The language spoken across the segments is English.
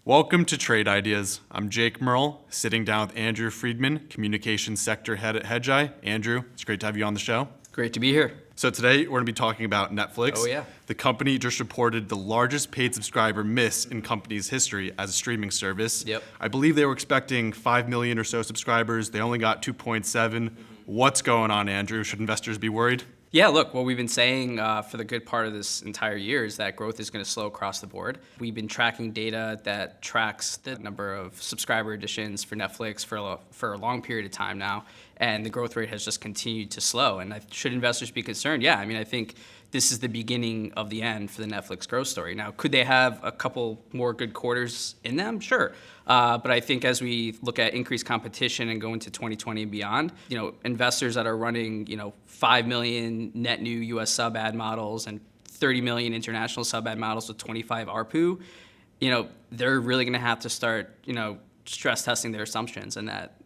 Welcome to Trade Ideas. I'm Jake Merle, sitting down with Andrew Freedman, Communications Sector Head at Hedge. Andrew, it's great to have you on the show. Great to be here. So today we're going to be talking about Netflix. Oh, yeah. The company just reported the largest paid subscriber miss in company's history as a streaming service. Yep. I believe they were expecting 5 million or so subscribers. They only got 2.7. What's going on, Andrew? Should investors be worried? Yeah, look, what we've been saying for the good part of this entire year is that growth is going to slow across the board. We've been tracking data that tracks the number of subscriber additions for Netflix for a long period of time now, and the growth rate has just continued to slow. And should investors be concerned? Yeah, I think this is the beginning of the end for the Netflix growth story. Now, could they have a couple more good quarters in them? Sure. But I think as we look at increased competition and go into 2020 and beyond, investors that are running, 5 million net new US sub ad models and 30 million international sub ad models with 25 ARPU, they're really going to have to start, stress testing their assumptions, and that,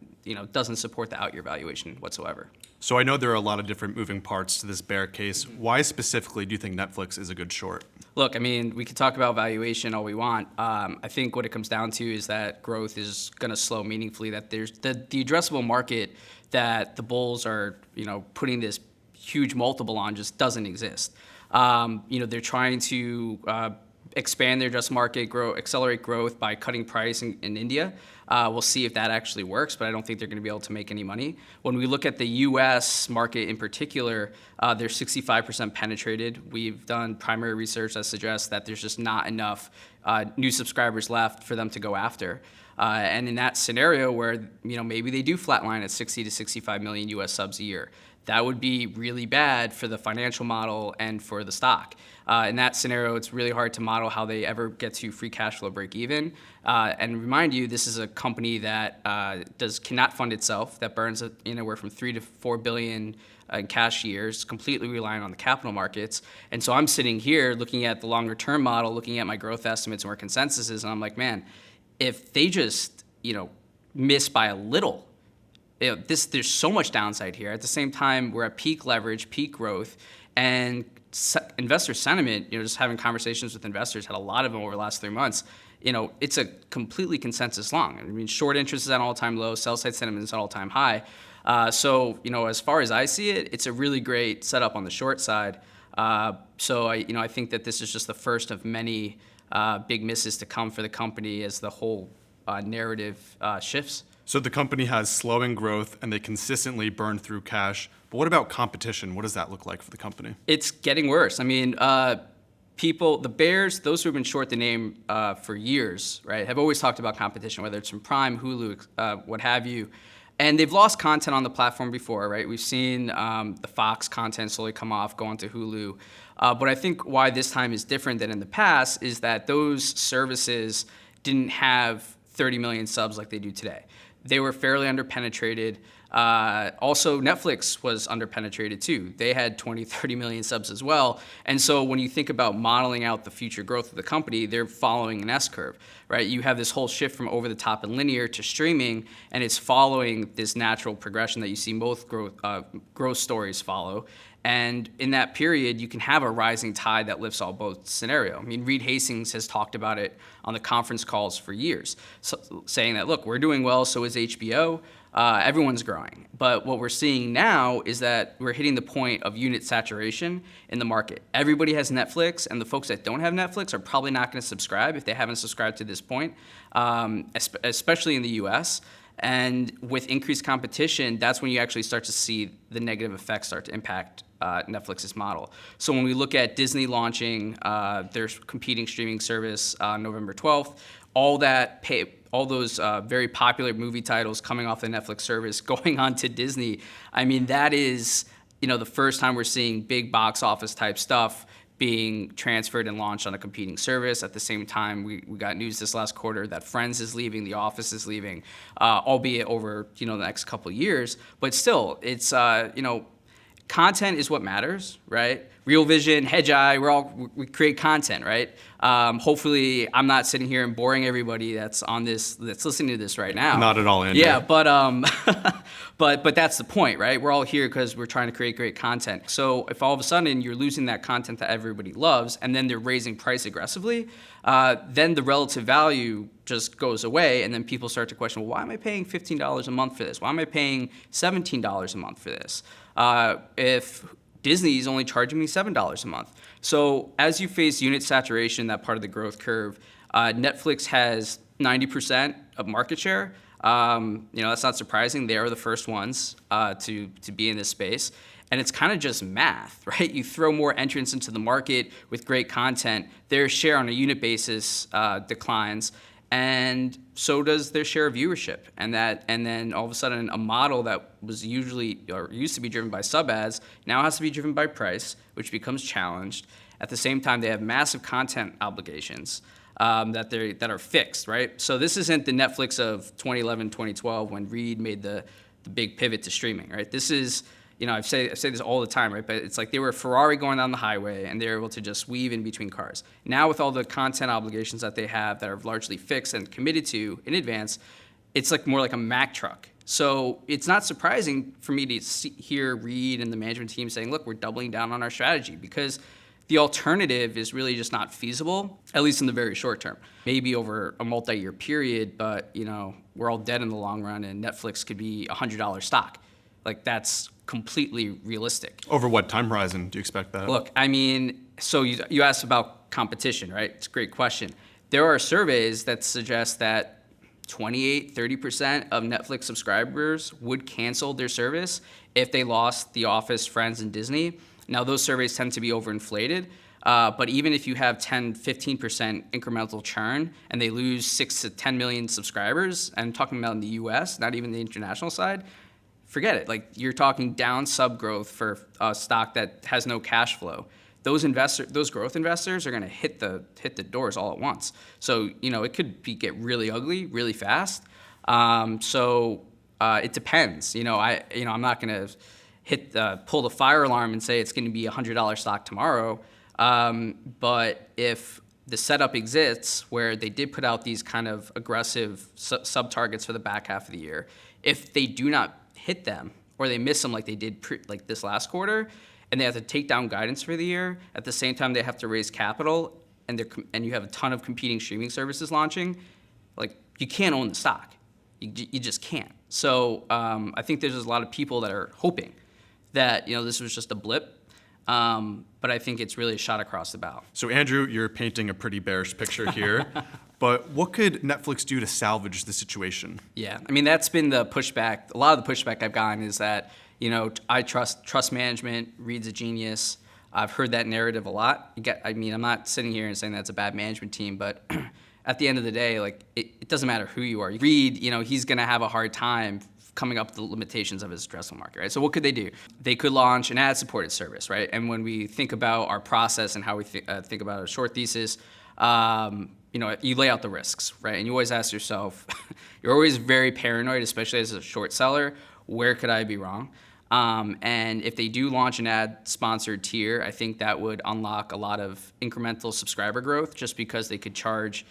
doesn't support the out year valuation whatsoever. So I know there are a lot of different moving parts to this bear case. Why specifically do you think Netflix is a good short? Look, we could talk about valuation all we want. I think what it comes down to is that growth is going to slow meaningfully, that there's the addressable market that the bulls are, putting this huge multiple on just doesn't exist. They're trying to expand their addressable market, accelerate growth by cutting price in India. We'll see if that actually works, but I don't think they're going to be able to make any money. When we look at the U.S. market in particular, they're 65% penetrated. We've done primary research that suggests that there's just not enough new subscribers left for them to go after. And in that scenario where maybe they do flatline at 60 to 65 million U.S. subs a year, that would be really bad for the financial model and for the stock. In that scenario, it's really hard to model how they ever get to free cash flow break even. And remind you, this is a company that cannot fund itself, that burns anywhere from 3 to 4 billion in cash years, completely relying on the capital markets. And so I'm sitting here looking at the longer term model, looking at my growth estimates and where consensus is, and I'm like, man, if they just miss by a little, there's so much downside here. At the same time, we're at peak leverage, peak growth, and investor sentiment, just having conversations with investors, had a lot of them over the last 3 months. It's a completely consensus long. Short interest is at an all-time low, sell side sentiment is at an all-time high. So as far as I see it, it's a really great setup on the short side. So I think that this is just the first of many big misses to come for the company as the whole narrative shifts. So the company has slowing growth and they consistently burn through cash. But what about competition? What does that look like for the company? It's getting worse. People, the bears, those who have been short the name for years, right, have always talked about competition, whether it's from Prime, Hulu, what have you. And they've lost content on the platform before, right? We've seen the Fox content slowly come off, go onto Hulu. But I think why this time is different than in the past is that those services didn't have 30 million subs like they do today. They were fairly underpenetrated. Also, Netflix was underpenetrated too. They had 20, 30 million subs as well. And so when you think about modeling out the future growth of the company, they're following an S-curve, right? You have this whole shift from over the top and linear to streaming, and it's following this natural progression that you see both growth stories follow. And in that period, you can have a rising tide that lifts all boats scenario. Reed Hastings has talked about it on the conference calls for years, saying that, look, we're doing well, so is HBO. Everyone's growing. But what we're seeing now is that we're hitting the point of unit saturation in the market. Everybody has Netflix, and the folks that don't have Netflix are probably not going to subscribe if they haven't subscribed to this point, especially in the US. And with increased competition, that's when you actually start to see the negative effects start to impact Netflix's model. So when we look at Disney launching their competing streaming service on November 12th, all those very popular movie titles coming off the Netflix service going on to Disney, that is the first time we're seeing big box office type stuff being transferred and launched on a competing service. At the same time, we got news this last quarter that Friends is leaving, The Office is leaving, albeit over the next couple of years. But still, it's content is what matters, right? Real Vision, Hedge, we create content, right? Hopefully, I'm not sitting here and boring everybody that's listening to this right now. Not at all, Andrew. Yeah, but but that's the point, right? We're all here because we're trying to create great content. So if all of a sudden you're losing that content that everybody loves, and then they're raising price aggressively, then the relative value just goes away, and then people start to question, well, why am I paying $15 a month for this? Why am I paying $17 a month for this? If Disney is only charging me $7 a month. So as you face unit saturation, that part of the growth curve, Netflix has 90% of market share. That's not surprising. They are the first ones to be in this space. And it's kind of just math, right? You throw more entrants into the market with great content, their share on a unit basis declines, and so does their share of viewership. And then all of a sudden, a model that was used to be driven by sub ads now has to be driven by price, which becomes challenged. At the same time, they have massive content obligations that are fixed, right? So this isn't the Netflix of 2011, 2012 when Reed made the big pivot to streaming, right? This is, I say this all the time, right? But it's like they were a Ferrari going down the highway and they were able to just weave in between cars. Now with all the content obligations that they have that are largely fixed and committed to in advance, it's like more like a Mack truck. So it's not surprising for me to hear Reed and the management team saying, look, we're doubling down on our strategy, because the alternative is really just not feasible, at least in the very short term. Maybe over a multi-year period, but we're all dead in the long run, and Netflix could be $100 stock. Like, that's completely realistic. Over what time horizon do you expect that? Look, so you asked about competition, right? It's a great question. There are surveys that suggest that 28-30% of Netflix subscribers would cancel their service if they lost The Office, Friends, and Disney. Now, those surveys tend to be overinflated, but even if you have 10-15% incremental churn and they lose 6 to 10 million subscribers, and I'm talking about in the US, not even the international side, forget it. Like, you're talking down sub growth for a stock that has no cash flow. Those growth investors are going to hit the doors all at once. So it could get really ugly really fast. It depends. I'm not going to pull the fire alarm and say it's going to be $100 stock tomorrow. But if the setup exists where they did put out these kind of aggressive sub targets for the back half of the year, if they do not hit them or they miss them like they did like this last quarter, and they have to take down guidance for the year, at the same time they have to raise capital, and you have a ton of competing streaming services launching, like, you can't own the stock. You just can't. So I think there's a lot of people that are hoping that this was just a blip, but I think it's really a shot across the bow. So Andrew, you're painting a pretty bearish picture here, but what could Netflix do to salvage the situation? Yeah, that's been the pushback. A lot of the pushback I've gotten is that I trust management. Reed's a genius. I've heard that narrative a lot. I'm not sitting here and saying that's a bad management team, but at the end of the day, like, it doesn't matter who you are. Reed, he's going to have a hard time coming up with the limitations of his addressable market, right? So what could they do? They could launch an ad-supported service, right? And when we think about our process and how we think about a short thesis, you lay out the risks, right? And you always ask yourself, you're always very paranoid, especially as a short seller, where could I be wrong? And if they do launch an ad-sponsored tier, I think that would unlock a lot of incremental subscriber growth, just because they could charge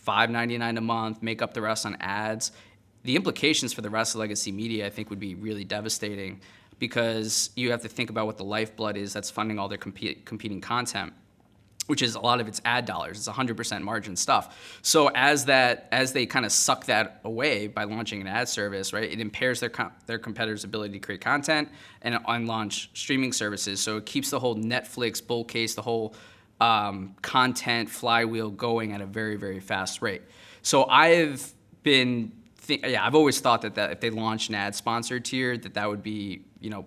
$5.99 a month, make up the rest on ads. The implications for the rest of legacy media, I think, would be really devastating, because you have to think about what the lifeblood is that's funding all their competing content, which is a lot of its ad dollars. It's 100% margin stuff. So as they kind of suck that away by launching an ad service, right, it impairs their competitors' ability to create content and launch streaming services. So it keeps the whole Netflix bull case, the whole content flywheel going at a very, very fast rate. So I've always thought that if they launched an ad-sponsored tier, that would be,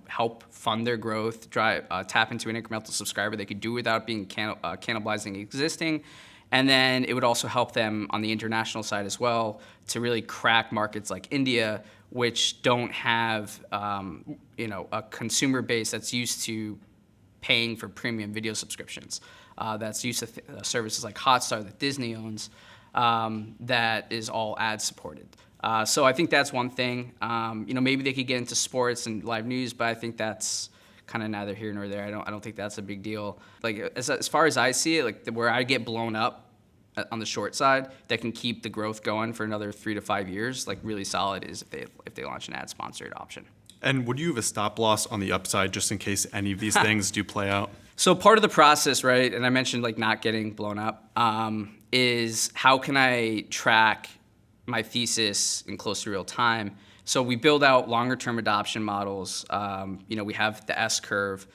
help fund their growth, tap into an incremental subscriber they could do without being cannibalizing existing. And then it would also help them on the international side as well to really crack markets like India, which don't have, a consumer base that's used to paying for premium video subscriptions. That's used to services like Hotstar that Disney owns, that is all ad-supported. So I think that's one thing. Maybe they could get into sports and live news, but I think that's kind of neither here nor there. I don't think that's a big deal. Like as far as I see it, like where I get blown up on the short side that can keep the growth going for another 3 to 5 years, like really solid, is if they launch an ad sponsored option. And would you have a stop loss on the upside just in case any of these things do play out? So part of the process, right, and I mentioned like not getting blown up, is how can I track my thesis in close to real time? So we build out longer term adoption models. We have the S curve.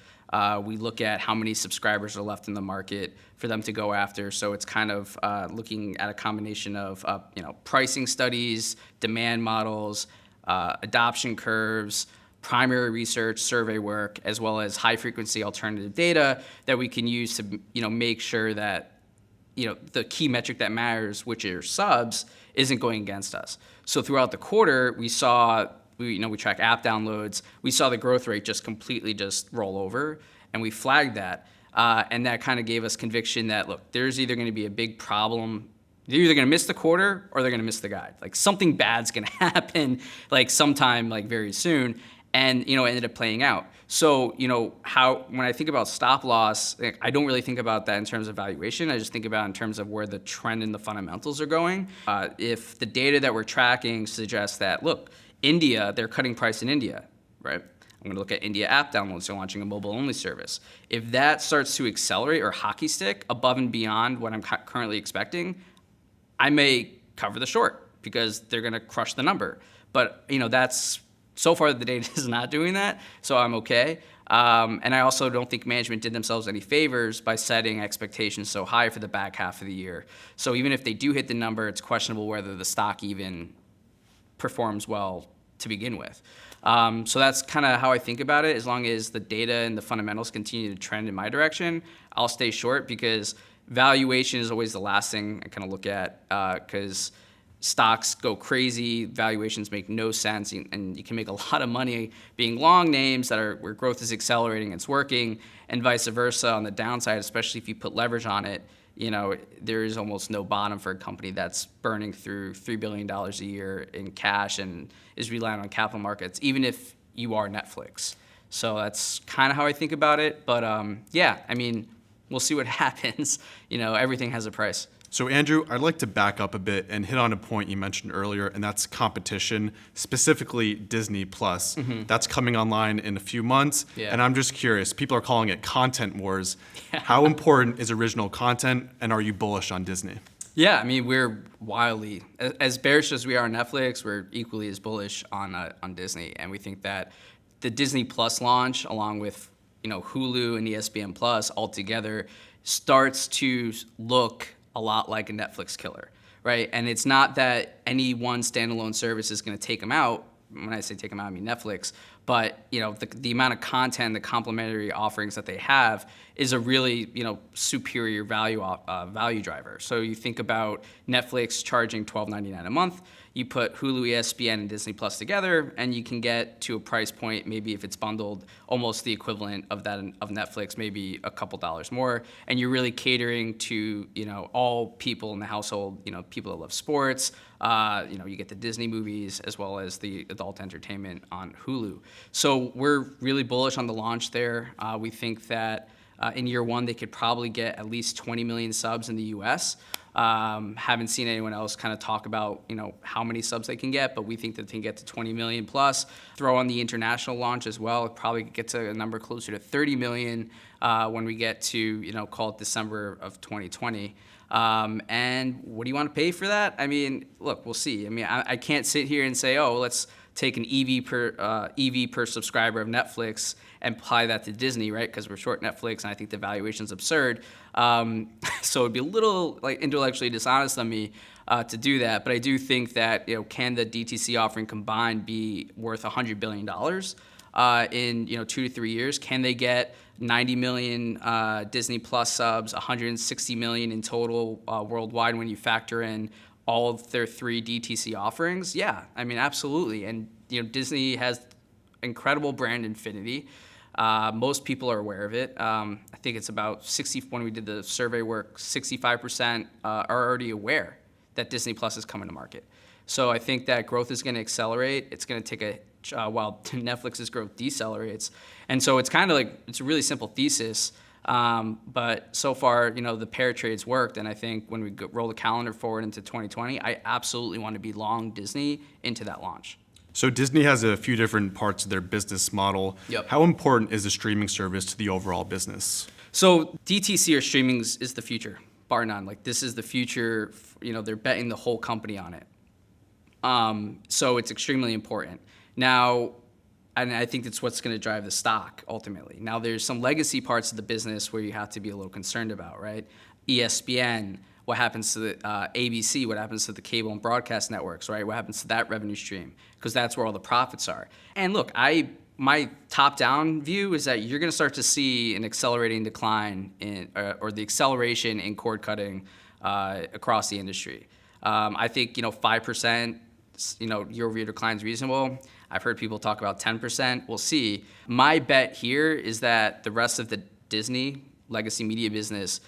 We look at how many subscribers are left in the market for them to go after. So it's kind of looking at a combination of pricing studies, demand models, adoption curves, primary research, survey work, as well as high frequency alternative data that we can use to make sure that the key metric that matters, which are subs, isn't going against us. So throughout the quarter, we saw we track app downloads. We saw the growth rate just completely just roll over, and we flagged that, and that kind of gave us conviction that look, there's either going to be a big problem. They're either going to miss the quarter or they're going to miss the guide. Like something bad's going to happen, like sometime like very soon. And it ended up playing out. So when I think about stop loss, I don't really think about that in terms of valuation. I just think about it in terms of where the trend and the fundamentals are going. If the data that we're tracking suggests that, look, India, they're cutting price in India, right? I'm going to look at India app downloads. They're launching a mobile-only service. If that starts to accelerate or hockey stick above and beyond what I'm currently expecting, I may cover the short because they're going to crush the number. But that's. So far, the data is not doing that, so I'm okay. And I also don't think management did themselves any favors by setting expectations so high for the back half of the year. So even if they do hit the number, it's questionable whether the stock even performs well to begin with. So that's kind of how I think about it. As long as the data and the fundamentals continue to trend in my direction, I'll stay short because valuation is always the last thing I kind of look at because stocks go crazy, valuations make no sense, and you can make a lot of money being long names where growth is accelerating, it's working, and vice versa on the downside, especially if you put leverage on it. There is almost no bottom for a company that's burning through $3 billion a year in cash and is reliant on capital markets, even if you are Netflix. So that's kind of how I think about it. But we'll see what happens. Everything has a price. So Andrew, I'd like to back up a bit and hit on a point you mentioned earlier, and that's competition, specifically Disney+. Mm-hmm. That's coming online in a few months, and I'm just curious, people are calling it content wars. Yeah. How important is original content, and are you bullish on Disney? Yeah, we're wildly, as bearish as we are on Netflix, we're equally as bullish on Disney, and we think that the Disney+ launch, along with Hulu and ESPN Plus altogether, starts to look a lot like a Netflix killer, right? And it's not that any one standalone service is going to take them out. When I say take them out, I mean Netflix. But the amount of content, the complementary offerings that they have is a really superior value driver. So you think about Netflix charging $12.99 a month. You put Hulu, ESPN, and Disney Plus together, and you can get to a price point, maybe if it's bundled, almost the equivalent of that of Netflix, maybe a couple dollars more. And you're really catering to all people in the household, people that love sports. You get the Disney movies as well as the adult entertainment on Hulu. So we're really bullish on the launch there. We think that in year one they could probably get at least 20 million subs in the U.S. Haven't seen anyone else kind of talk about how many subs they can get, but we think that they can get to 20 million plus. Throw on the international launch as well, probably get to a number closer to 30 million when we get to call it December of 2020. And what do you want to pay for that? Look, we'll see. I can't sit here and say, oh, let's take an EV per subscriber of Netflix and apply that to Disney, right? Because we're short Netflix, and I think the valuation's absurd. So it'd be a little intellectually dishonest of me to do that. But I do think that can the DTC offering combined be worth $100 billion in 2 to 3 years? Can they get 90 million Disney Plus subs, 160 million in total worldwide when you factor in all of their 3 DTC offerings? Yeah, absolutely. And Disney has incredible brand affinity. Most people are aware of it. I think it's about 60. When we did the survey work, 65% are already aware that Disney Plus is coming to market. So I think that growth is going to accelerate. It's going to take while Netflix's growth decelerates. And so it's kind of like, it's a really simple thesis. But so far, the pair trades worked. And I think when we roll the calendar forward into 2020, I absolutely want to be long Disney into that launch. So Disney has a few different parts of their business model. Yep. How important is the streaming service to the overall business? So DTC or streaming is the future, bar none. Like, this is the future. They're betting the whole company on it. So it's extremely important. Now, and I think that's what's going to drive the stock ultimately. Now, there's some legacy parts of the business where you have to be a little concerned about, right? ESPN, what happens to the ABC, what happens to the cable and broadcast networks, right? What happens to that revenue stream? Because that's where all the profits are. And look, my top-down view is that you're going to start to see an accelerating decline or the acceleration in cord cutting across the industry. I think 5%, year-over-year decline is reasonable. I've heard people talk about 10%. We'll see. My bet here is that the rest of the Disney legacy media business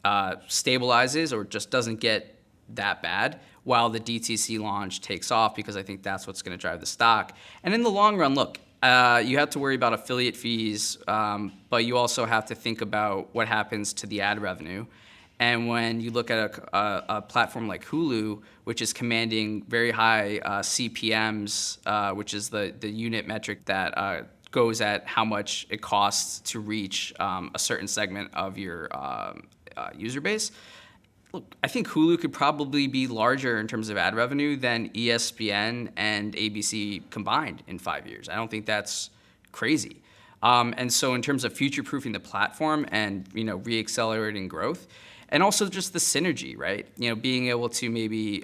stabilizes or just doesn't get that bad while the DTC launch takes off, because I think that's what's going to drive the stock. And in the long run, look, you have to worry about affiliate fees, but you also have to think about what happens to the ad revenue. And when you look at a platform like Hulu, which is commanding very high CPMs, which is the unit metric that goes at how much it costs to reach a certain segment of your user base. Look, I think Hulu could probably be larger in terms of ad revenue than ESPN and ABC combined in 5 years. I don't think that's crazy. And so in terms of future-proofing the platform and re-accelerating growth, and also just the synergy, right? Being able to maybe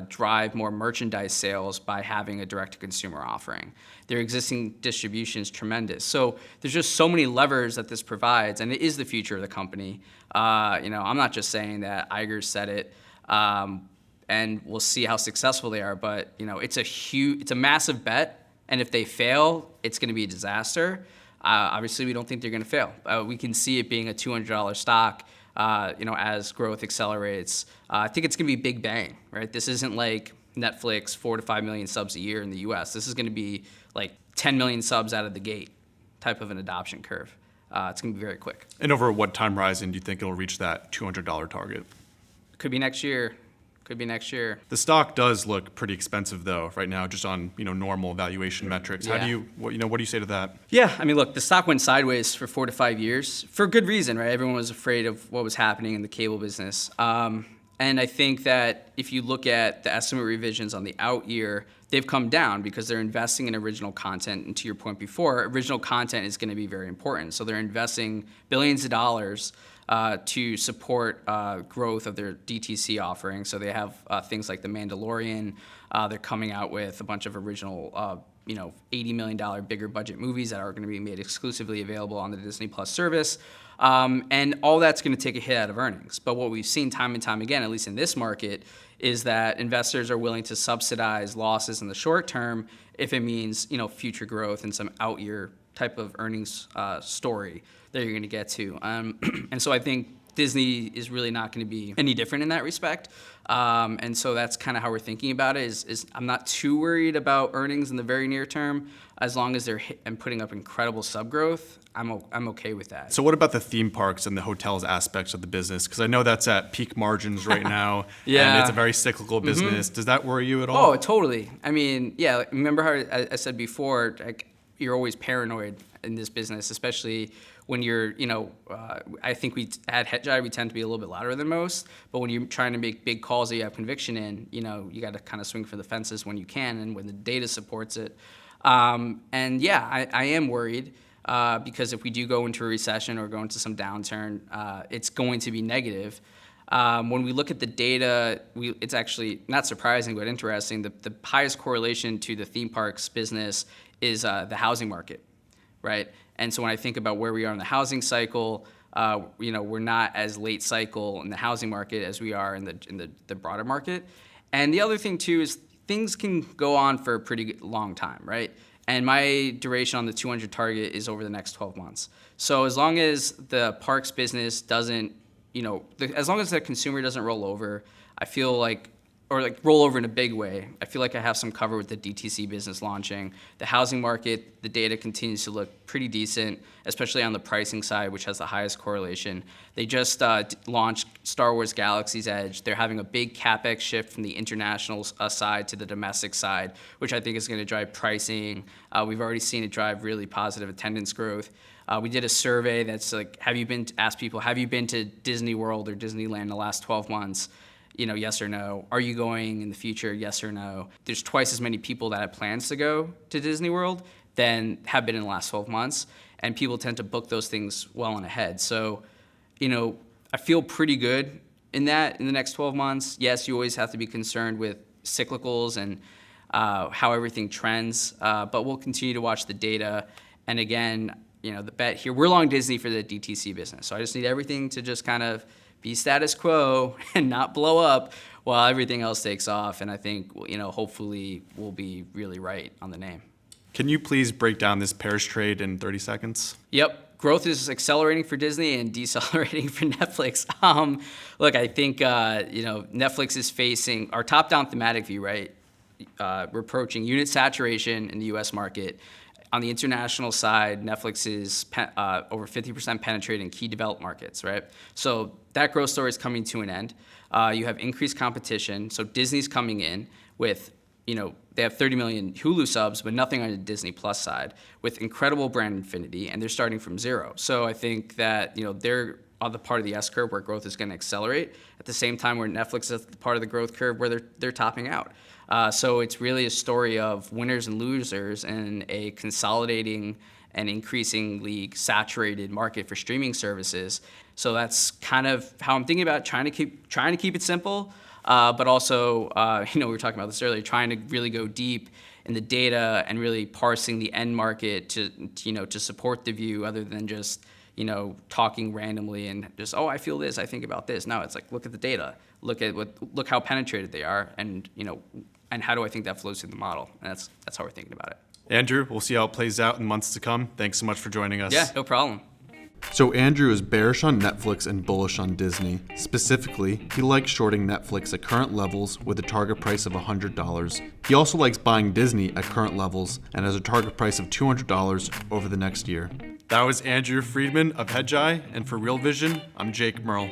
drive more merchandise sales by having a direct-to-consumer offering. Their existing distribution is tremendous. So there's just so many levers that this provides, and it is the future of the company. I'm not just saying that. Iger said it, and we'll see how successful they are. But it's a massive bet, and if they fail, it's going to be a disaster. Obviously, we don't think they're going to fail. We can see it being a $200 stock. As growth accelerates. I think it's going to be big bang, right? This isn't like Netflix, 4 to 5 million subs a year in the US. This is going to be like 10 million subs out of the gate type of an adoption curve. It's going to be very quick. And over what time horizon do you think it'll reach that $200 target? Could be next year. The stock does look pretty expensive though right now, just on normal valuation metrics. Yeah. What do you say to that? Yeah, I mean, look, the stock went sideways for 4 to 5 years for good reason, right? Everyone was afraid of what was happening in the cable business. And I think that if you look at the estimate revisions on the out year, they've come down because they're investing in original content. And to your point before, original content is going to be very important. So they're investing billions of dollars to support growth of their DTC offering. So they have things like The Mandalorian. They're coming out with a bunch of original, $80 million bigger budget movies that are going to be made exclusively available on the Disney Plus service. And all that's going to take a hit out of earnings. But what we've seen time and time again, at least in this market, is that investors are willing to subsidize losses in the short term if it means future growth and some out year type of earnings story that you're going to get to. And so I think Disney is really not going to be any different in that respect. And so that's kind of how we're thinking about it is I'm not too worried about earnings in the very near term. As long as they're putting up incredible sub growth, I'm okay with that. So what about the theme parks and the hotels aspects of the business? Because I know that's at peak margins right now. Yeah. And it's a very cyclical business. Does that worry you at all? Oh, totally. I mean, yeah, remember how I said before, you're always paranoid in this business, especially when you're, I think at hedge, we tend to be a little bit louder than most, but when you're trying to make big calls that you have conviction in, you got to kind of swing for the fences when you can and when the data supports it. And yeah, I am worried because if we do go into a recession or go into some downturn, it's going to be negative. When we look at the data, it's actually not surprising but interesting. The highest correlation to the theme parks business is the housing market, right? And so when I think about where we are in the housing cycle, we're not as late cycle in the housing market as we are in the broader market. And the other thing too is things can go on for a pretty long time, right? And my duration on the 200 target is over the next 12 months. So as long as the parks business doesn't, as long as the consumer doesn't roll over, I feel like or like roll over in a big way. I feel like I have some cover with the DTC business launching. The housing market, the data continues to look pretty decent, especially on the pricing side, which has the highest correlation. They just launched Star Wars Galaxy's Edge. They're having a big CAPEX shift from the international side to the domestic side, which I think is going to drive pricing. We've already seen it drive really positive attendance growth. We did a survey that's like, ask people, have you been to Disney World or Disneyland in the last 12 months? Yes or no. Are you going in the future? Yes or no. There's twice as many people that have plans to go to Disney World than have been in the last 12 months. And people tend to book those things well in ahead. So, I feel pretty good in the next 12 months. Yes, you always have to be concerned with cyclicals and how everything trends. But we'll continue to watch the data. And again, the bet here, we're long Disney for the DTC business. So I just need everything to just kind of be status quo and not blow up while everything else takes off. And I think, hopefully we'll be really right on the name. Can you please break down this pairs trade in 30 seconds? Yep. Growth is accelerating for Disney and decelerating for Netflix. Look, I think, Netflix is facing our top-down thematic view, right? We're approaching unit saturation in the U.S. market. On the international side, Netflix is over 50% penetrating key developed markets, right? So that growth story is coming to an end. You have increased competition. So Disney's coming in with, they have 30 million Hulu subs, but nothing on the Disney Plus side, with incredible brand affinity, and they're starting from zero. So I think that, they're on the part of the S curve where growth is going to accelerate. At the same time, where Netflix is the part of the growth curve where they're topping out. So it's really a story of winners and losers in a consolidating and increasingly saturated market for streaming services. So that's kind of how I'm thinking about trying to keep it simple, but also, we were talking about this earlier, trying to really go deep in the data and really parsing the end market to support the view, other than just talking randomly and just, I feel this, I think about this. No, it's like, look at the data, look how penetrated they are, and and how do I think that flows through the model? And that's how we're thinking about it. Andrew, we'll see how it plays out in months to come. Thanks so much for joining us. Yeah, no problem. So Andrew is bearish on Netflix and bullish on Disney. Specifically, he likes shorting Netflix at current levels with a target price of $100. He also likes buying Disney at current levels and has a target price of $200 over the next year. That was Andrew Freedman of Hedge, and for Real Vision, I'm Jake Merle.